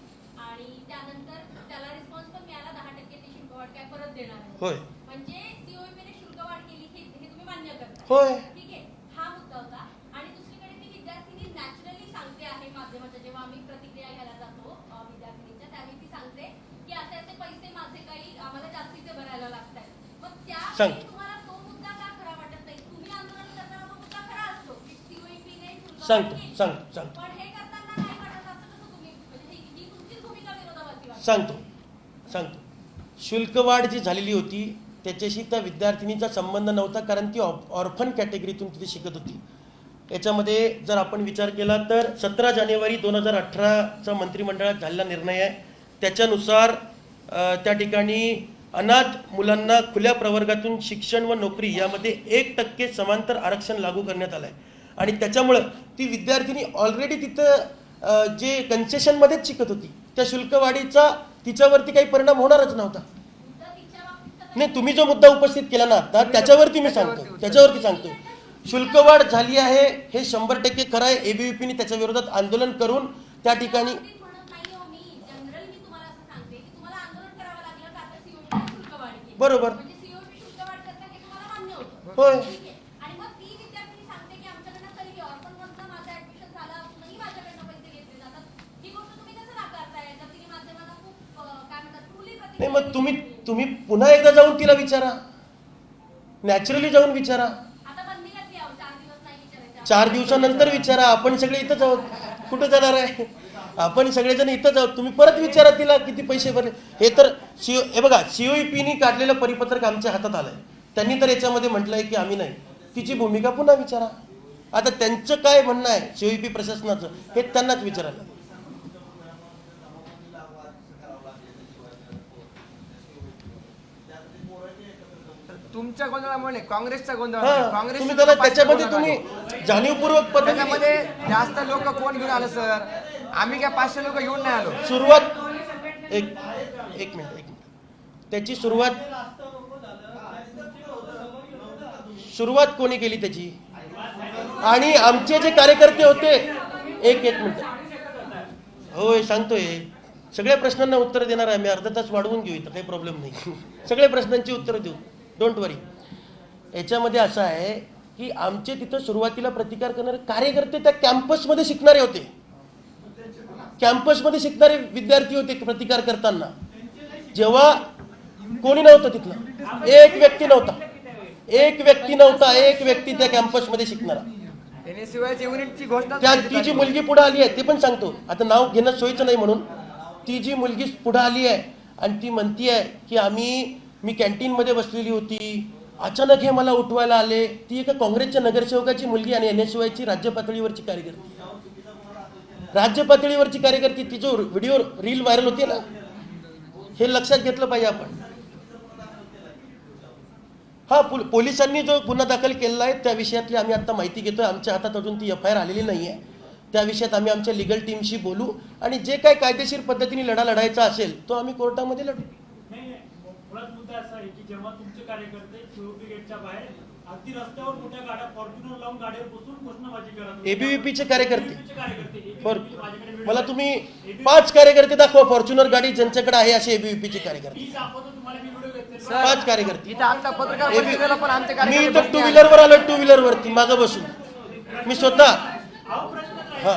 आणि त्यानंतर त्याला रिस्पॉन्स पण मिळाला, 10% ती शुल्कवाढ काय परत देणार आहे. होय म्हणजे COEP ने शुल्कवाढ केली हे तुम्ही मान्य करता. होय. ठीक आहे, हा मुद्दा होता. आणि दुसरीकडे ती विद्यार्थिनी नॅचरली सांगते आहे माध्यमाच्या, जेव्हा आम्ही प्रतिक्रिया घ्यायला जातो विद्यार्थिनीच्या, त्यावेळी ती सांगते की असे असे पैसे माझे काही आम्हाला जास्तीचे भरायला लागतात. मग सांग. त्या तुम्हाला तो मुद्दा का खरा वाटत नाही? तुम्ही आंदोलन करताना तो मुद्दा खरा असतो की COEP ने शुल्कवाढ सांगतो केली. सांगतो पण हे करताना नाही वाटत असं कसं तुम्ही, म्हणजे ही तुमचीच भूमिका विरोधाभासी वाटते. सांगतो. शुल्कवाढ जी झालेली होती त्याच्याशी त्या विद्यार्थिनीचा संबंध नव्हता, कारण ती ऑर्फन कॅटेगरीतून तिथे शिकत होती. याच्यामध्ये जर आपण विचार केला तर 17 जानेवारी 2018चा मंत्रिमंडळात झालेला निर्णय आहे. त्याच्यानुसार त्या ठिकाणी अनाथ मुलांना खुल्या प्रवर्गातून शिक्षण व नोकरी यामध्ये 1% समांतर आरक्षण लागू करण्यात आलं आहे. आणि त्याच्यामुळं ती विद्यार्थिनी ऑलरेडी तिथं जे कन्सेशनमध्येच शिकत होती, त्या शुल्कवाढीचा तिच्यावरती काही परिणाम होणारच नव्हता. मुद्दा तिच्या बाबतीत तर नाही, तुम्ही जो मुद्दा उपस्थित केला ना आता त्याच्यावरती मी सांगतो, त्याच्यावरती सांगतो. शुल्कवाढ झाली आहे हे 100% खरं आहे. ABVP ने त्याच्या विरोधात आंदोलन करून त्या ठिकाणी म्हणत नाही हो मी. जनरल मी तुम्हाला असं सांगते की तुम्हाला आंदोलन करावं लागलं का तर COEP ने शुल्कवाढ केली. बरोबर. म्हणजे COEP शुल्कवाढ करता हे तुम्हाला मान्य होतं. होय. ठीक आहे. आणि मग ती विद्यार्थी सांगते की आमच्याकडनं तरी ऑर्फन मधनं माझं ऍडमिशन झालं असूनही माझ्याकडनं पैसे घेतले जातात. ही गोष्ट तुम्ही कसं नाकारताय? जर तिने माध्यमांना खूप काय म्हणतात ट्रुली नाही, मग तुम्ही पुन्हा एकदा जाऊन तिला विचारा, नॅचरली जाऊन विचारा, आता बंदी घातली आहो, 4 दिवस नाही विचारायचं. 4 दिवसानंतर विचारा. आपण सगळे इथंच आहोत, कुठं जाणार आहे? आपण सगळेजण इथंच आहोत. तुम्ही परत विचारा तिला किती पैसे भरले. हे तर हे बघा, COEP ने काढलेलं परिपत्रक आमच्या हातात आलंय. त्यांनी तर याच्यामध्ये म्हटलंय की आम्ही नाही. तिची भूमिका पुन्हा विचारा. आता त्यांचं काय म्हणणं आहे COEP प्रशासनाचं हे त्यांनाच विचारायला. तुमच्या गोंधळामुळे नाही, काँग्रेसचा गोंधळ हा, आहे. काँग्रेस तुम्ही त्याला त्याच्यामध्ये गोंधळ आहे. तुम्ही जाणीवपूर्वक पद्धतीने त्याच्यामध्ये जास्त लोक कोण घेऊन आलं सर? आम्ही काय 500 लोक घेऊन नाही आलो. सुरुवात एक मिनिट त्याची सुरुवात कोणी केली त्याची? आणि आमचे जे कार्यकर्ते होते, एक मिनिट, होय सांगतोय, सगळ्या प्रश्नांना उत्तर देणार आहे मी. अर्धा तास वाढवून घेऊ, इथं काही प्रॉब्लेम नाही. सगळ्या प्रश्नांची उत्तरं देऊ, डोंट वरी. याच्यामध्ये असं आहे की आमचे तिथं सुरुवातीला प्रतिकार करणारे कार्यकर्ते त्या कॅम्पसमध्ये शिकणारे होते, कॅम्पसमध्ये शिकणारे विद्यार्थी होते प्रतिकार करताना. जेव्हा कोणी नव्हतं तिथलं, एक व्यक्ती नव्हता त्या कॅम्पसमध्ये शिकणारा. NSUI युनिटची घोषणा त्या ती जी मुलगी पुढे आली आहे ते पण सांगतो, आता नाव घेणं सोयीचं नाही म्हणून. ती जी मुलगी पुढे आली आहे आणि ती म्हणती आहे की मी कॅन्टीनमध्ये बसलेली होती, अचानक हे मला उठवायला आले. ती एका काँग्रेसच्या नगरसेवकाची मुलगी आणि NSUIची राज्य पातळीवरची कार्यकर्ती, ती जो व्हिडिओ रील व्हायरल होती ना, हे लक्षात घेतलं पाहिजे आपण. हा, पोलिसांनी जो गुन्हा दाखल केलेला आहे त्या विषयातली आम्ही आता माहिती घेतोय. आमच्या हातात अजून ती FIR आलेली नाही आहे. त्या विषयात आम्ही आमच्या लिगल टीमशी बोलू आणि जे काय कायदेशीर पद्धतीने लढा लढायचा असेल तो आम्ही कोर्टामध्ये लढू. मुळात मुद्दा असा आहे की जेव्हा तुमचे कार्यकर्ते COEP गेटच्या बाहेर अगदी रस्त्यावर मोठ्या गाड्या फॉर्च्युनर लावून गाडीवर बसून घोषणाबाजी करत ABVP चे कार्यकर्ते, माझ्याकडे मला तुम्ही 5 कार्यकर्ते दाखवा फॉर्च्युनर गाडी ज्यांच्याकडे आहे असे ABVP चे कार्यकर्ते. मी दाखवतो तुम्हाला, मी व्हिडिओ घेतले. 5 कार्यकर्ते. इथं आता पत्रकार परिषदेला पण आमचे मी कार्यकर्ते इथं बसले 2 आहेत. व्हीलरवर आलो, 2 व्हीलरवरती मागं बसून मी स्वतः. अहो, प्रश्नच नाही. हा.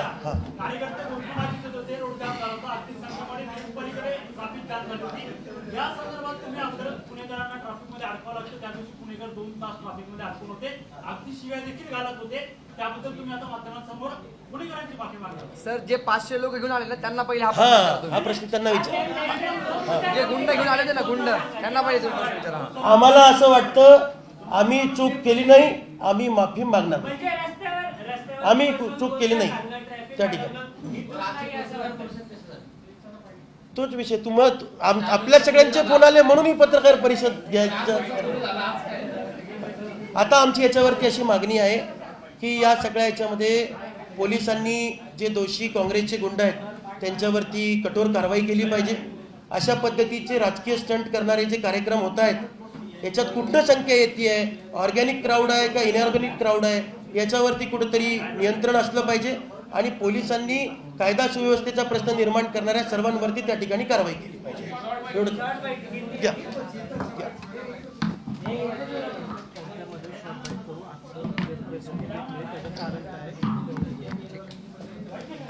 कार्यकर्ते घोषणाबाजी करत होते, रोड जाम झाला होता, अगदी संघामध्ये पलीकडे ट्रॅफिक जाम झाली होती. या संदर्भात तुम्ही आमदार पुणेकरांना ट्रॅफिकमध्ये अडकावं लागतं. त्या दिवशी पुणेकर 2 तास ट्रॅफिकमध्ये अडकून होते, अगदी शिव्या देखील घालत होते. त्याबद्दल तुम्ही आता माध्यमांसमोर पुणेकरांची माफी मागा. सर, जे 500 लोक घेऊन आले ना त्यांना पहिले हा हा प्रश्न त्यांना विचार. जे गुंड घेऊन आले ना गुंड, त्यांना पहिले तुम्ही प्रश्न विचारा. आम्हाला असं वाटतं आम्ही चूक केली नाही, आम्ही माफी मागणार नाही. म्हणजे रस्त्यावर आम्ही चूक केली नाही त्या ठिकाणी. तोच विषय आपल्या सगळ्यांचे फोन आले म्हणून ही पत्रकार परिषद घ्यायचं. आता आमची याच्यावरती अशी मागणी आहे की या सगळ्या याच्यामध्ये पोलिसांनी जे दोषी काँग्रेसचे गुंड आहेत त्यांच्यावरती कठोर कारवाई केली पाहिजे. अशा पद्धतीचे राजकीय स्टंट करणारे जे कार्यक्रम होत आहेत याच्यात कुठं संख्या येते आहे, ऑर्गॅनिक क्राऊड आहे का इनऑर्गॅनिक क्राऊड आहे, याच्यावरती कुठंतरी नियंत्रण असलं पाहिजे आणि पोलिसांनी कायदा सुव्यवस्थेचा प्रश्न निर्माण करणाऱ्या सर्वांवरती त्या ठिकाणी कारवाई केली पाहिजे. एवढं घ्या.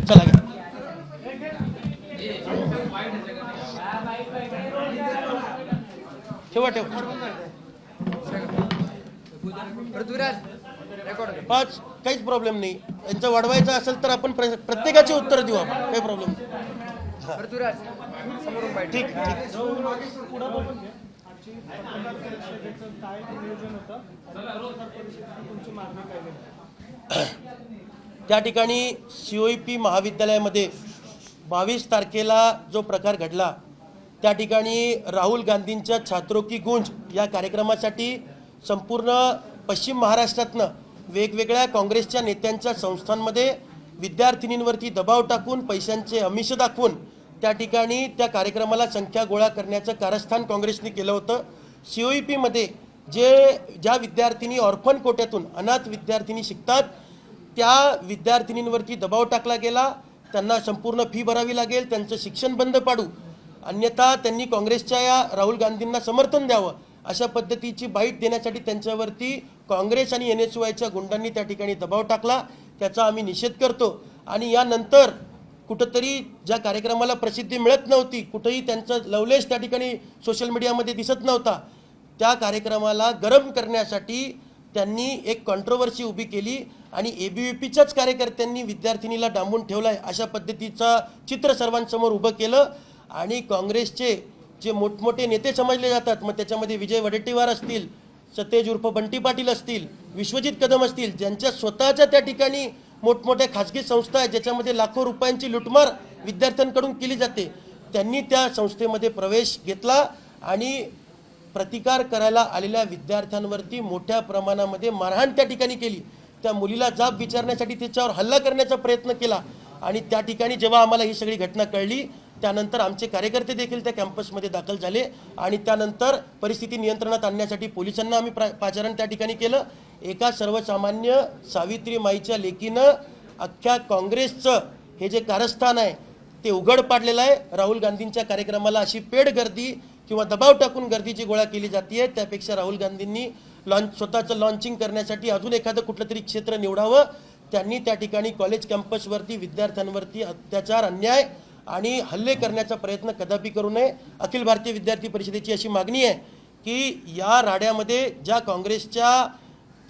चला घ्या. ठेवा ठेवा. पृथ्वीराज रेकॉर्ड कर. पाच काहीच प्रॉब्लेम नाही. यांचं वाढवायचं असेल तर आपण प्रत्येकाची उत्तर देऊ आपण, काही प्रॉब्लेम नाही. पृथ्वीराज समोरून बाहेर. ठीक ठीक. आजची पत्रकार परिषदेचं काय नियोजन होतं, पत्रकार परिषदेची तुमची मागणी काय आहे? त्या ठिकाणी COEP महाविद्यालयामध्ये 22 तारखेला जो प्रकार घडला त्या ठिकाणी राहुल गांधींच्या छात्रों की गूंज या कार्यक्रमासाठी संपूर्ण पश्चिम महाराष्ट्रातनं वेगवेगळ्या काँग्रेसच्या नेत्यांच्या संस्थांमध्ये विद्यार्थिनींवरती दबाव टाकून पैशांचे आमिष दाखवून त्या ठिकाणी त्या कार्यक्रमाला संख्या गोळा करण्याचं कारस्थान काँग्रेसने केलं होतं. COEP मध्ये ज्या विद्यार्थिनी ऑर्फन कोट्यातून अनाथ विद्यार्थिनी शिकतात त्या विद्यार्थिनींवरती दबाव टाकला गेला. त्यांना संपूर्ण फी भरावी लागेल, त्यांचं शिक्षण बंद पाडू, अन्यथा त्यांनी काँग्रेसच्या या राहुल गांधींना समर्थन द्यावं अशा पद्धतीची बाईट देण्यासाठी त्यांच्यावरती काँग्रेस आणि NSYच्या गुंडांनी त्या ठिकाणी दबाव टाकला. त्याचा आम्ही निषेध करतो. आणि यानंतर कुठंतरी ज्या कार्यक्रमाला प्रसिद्धी मिळत नव्हती, कुठंही त्यांचं लवलेश त्या ठिकाणी सोशल मीडियामध्ये दिसत नव्हता, त्या कार्यक्रमाला गरम करण्यासाठी त्यांनी एक कॉन्ट्रोवर्सी उभी केली आणि ABVPच्याच कार्यकर्त्यांनी विद्यार्थिनीला डांबून ठेवला आहे अशा पद्धतीचं चित्र सर्वांसमोर उभं केलं. आणि काँग्रेसचे जे मोठमोठे नेते समजले जातात, मग त्याच्यामध्ये विजय वडेट्टीवार असतील, सतेज उर्फ बंटी पाटील असतील, विश्वजित कदम असतील, ज्यांच्या स्वतःच्या त्या ठिकाणी मोठमोठ्या खाजगी संस्था आहेत ज्याच्यामध्ये लाखो रुपयांची लुटमार विद्यार्थ्यांकडून केली जाते, त्यांनी त्या संस्थेमध्ये प्रवेश घेतला आणि प्रतिकार करायला आलेल्या विद्यार्थ्यांवरती मोठ्या प्रमाणामध्ये मारहाण त्या ठिकाणी केली. त्या मुलीला जाब विचारण्यासाठी त्याच्यावर हल्ला करण्याचा प्रयत्न केला. आणि त्या ठिकाणी जेव्हा आम्हाला ही सगळी घटना कळली त्यानंतर आमचे कार्यकर्ते देखील त्या कॅम्पसमध्ये दाखल झाले आणि त्यानंतर परिस्थिती नियंत्रणात आणण्यासाठी पोलिसांना आम्ही पाचारण त्या ठिकाणी केलं. एका सर्वसामान्य सावित्रीमाईच्या लेकीनं अख्ख्या काँग्रेसचं हे जे कारस्थान आहे ते उघड पाडलेलं आहे. राहुल गांधींच्या कार्यक्रमाला अशी पेड गर्दी किंवा दबाव टाकून गर्दीची गोळा केली जाते, त्यापेक्षा राहुल गांधींनी स्वतःचं लॉन्चिंग करण्यासाठी अजून एखादं कुठलं तरी क्षेत्र निवडावं. त्यांनी त्या ठिकाणी कॉलेज कॅम्पसवरती विद्यार्थ्यांवरती अत्याचार, अन्याय आणि हल्ले करण्याचा प्रयत्न कदापि करू नये. अखिल भारतीय विद्यार्थी परिषदेची अशी मागणी आहे की या राड्यामध्ये ज्या काँग्रेसच्या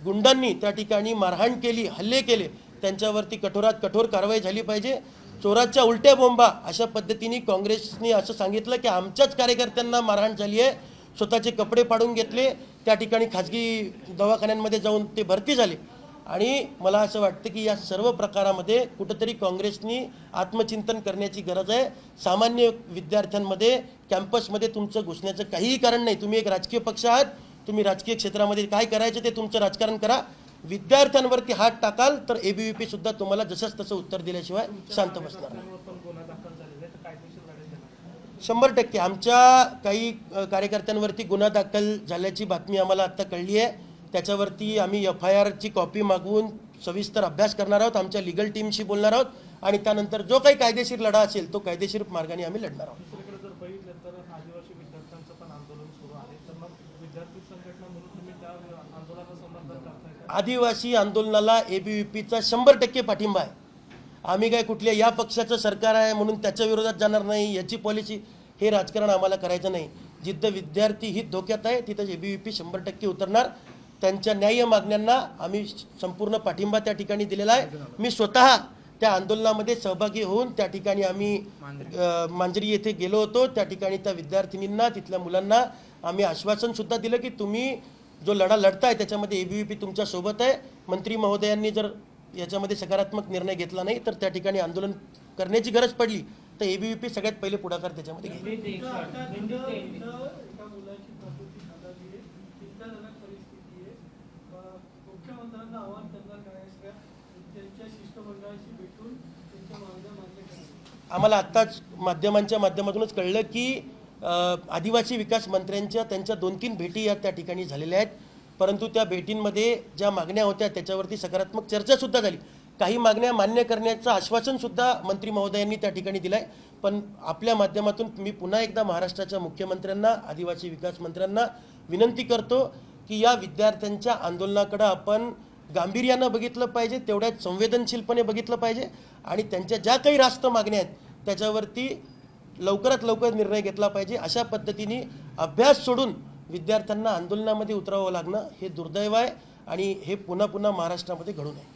गुंडांनी त्या ठिकाणी मारहाण केली, हल्ले केले, त्यांच्यावरती कठोरात कठोर कारवाई झाली पाहिजे. चोराच्या उलट्या बोंबा अशा पद्धतीने काँग्रेसने असं सांगितलं की आमच्याच कार्यकर्त्यांना मारहाण झाली आहे, स्वतःचे कपडे फाडून घेतले, त्या ठिकाणी खाजगी दवाखान्यांमध्ये जाऊन ते भरती झाले. आणि मला असं वाटतं की या सर्व प्रकारामध्ये कुठंतरी काँग्रेसनी आत्मचिंतन करण्याची गरज आहे. सामान्य विद्यार्थ्यांमध्ये कॅम्पसमध्ये तुमचं घुसण्याचं काहीही कारण नाही. तुम्ही एक राजकीय पक्ष आहात, तुम्ही राजकीय क्षेत्रामध्ये काय करायचं ते तुमचं राजकारण करा. विद्यार्थ्यांवरती हात टाकाल तर ABVP सुद्धा तुम्हाला जसंच तसं उत्तर दिल्याशिवाय शांत बसणार नाही. 100% आमच्या काही कार्यकर्त्यांवरती गुन्हा दाखल झाल्याची बातमी आम्हाला आत्ता कळली आहे. त्याच्यावरती आम्ही FIRची कॉपी मागवून सविस्तर अभ्यास करणार आहोत, आमच्या लिगल टीमशी बोलणार आहोत आणि त्यानंतर जो काही कायदेशीर लढा असेल तो कायदेशीर मार्गाने आम्ही लढणार आहोत. दुसरीकडे जर बघितलं तर आदिवासी विद्यार्थ्यांचं पण आंदोलन सुरू आहे, तर मग विद्यार्थी संघटना म्हणून तुम्ही त्या आंदोलनाचा समर्थन करताय? आदिवासी आंदोलनाला ABVPचा 100% पाठिंबा आहे. आम्ही काय कुठल्या या पक्षाचं सरकार आहे म्हणून त्याच्या विरोधात जाणार नाही, याची पॉलिसी, हे राजकारण आम्हाला करायचं नाही. जिथं विद्यार्थी हित धोक्यात आहे तिथं ABVP 100% उतरणार. त्यांच्या न्याय्य मागण्यांना आम्ही संपूर्ण पाठिंबा त्या ठिकाणी दिलेला आहे. मी स्वतः त्या आंदोलनामध्ये सहभागी होऊन त्या ठिकाणी आम्ही मांजरी येथे गेलो होतो. त्या ठिकाणी त्या विद्यार्थिनींना तिथल्या मुलांना आम्ही आश्वासनसुद्धा दिलं की तुम्ही जो लढा लढताय त्याच्यामध्ये ABVP तुमच्या सोबत आहे. मंत्री महोदयांनी जर याच्यामध्ये सकारात्मक निर्णय घेतला नाही तर त्या ठिकाणी आंदोलन करण्याची गरज पडली तर ABVP सगळ्यात पहिले पुढाकार त्याच्यामध्ये घेईल. एका मुलाची प्रकृती खालावली आहे, चिंताजनक परिस्थिती आहे. मुख्यमंत्र्यांना आव्हान करणार काय का त्यांच्या शिष्टमंडळाशी भेटून त्यांच्या मागण्या मान्य करणार? आम्हाला आत्ताच माध्यमांच्या माध्यमातूनच कळलं की आदिवासी विकास मंत्र्यांच्या त्यांच्या 2-3 भेटी या त्या ठिकाणी झालेल्या आहेत. परंतु त्या भेटींमध्ये ज्या मागण्या होत्या त्याच्यावरती सकारात्मक चर्चासुद्धा झाली. काही मागण्या मान्य करण्याचं आश्वासनसुद्धा मंत्री महोदयांनी त्या ठिकाणी दिलं आहे. पण आपल्या माध्यमातून मी पुन्हा एकदा महाराष्ट्राच्या मुख्यमंत्र्यांना आदिवासी विकास मंत्र्यांना विनंती करतो की या विद्यार्थ्यांच्या आंदोलनाकडं आपण गांभीर्यानं बघितलं पाहिजे, तेवढ्याच संवेदनशीलपणे बघितलं पाहिजे आणि त्यांच्या ज्या काही रास्त मागण्या आहेत त्याच्यावरती लवकरात लवकर निर्णय घेतला पाहिजे. अशा पद्धतीने अभ्यास सोडून विद्यार्थ्यांना आंदोलनामध्ये उतरावं लागणं हे दुर्दैव आहे आणि हे पुन्हा पुन्हा महाराष्ट्रामध्ये घडू नये.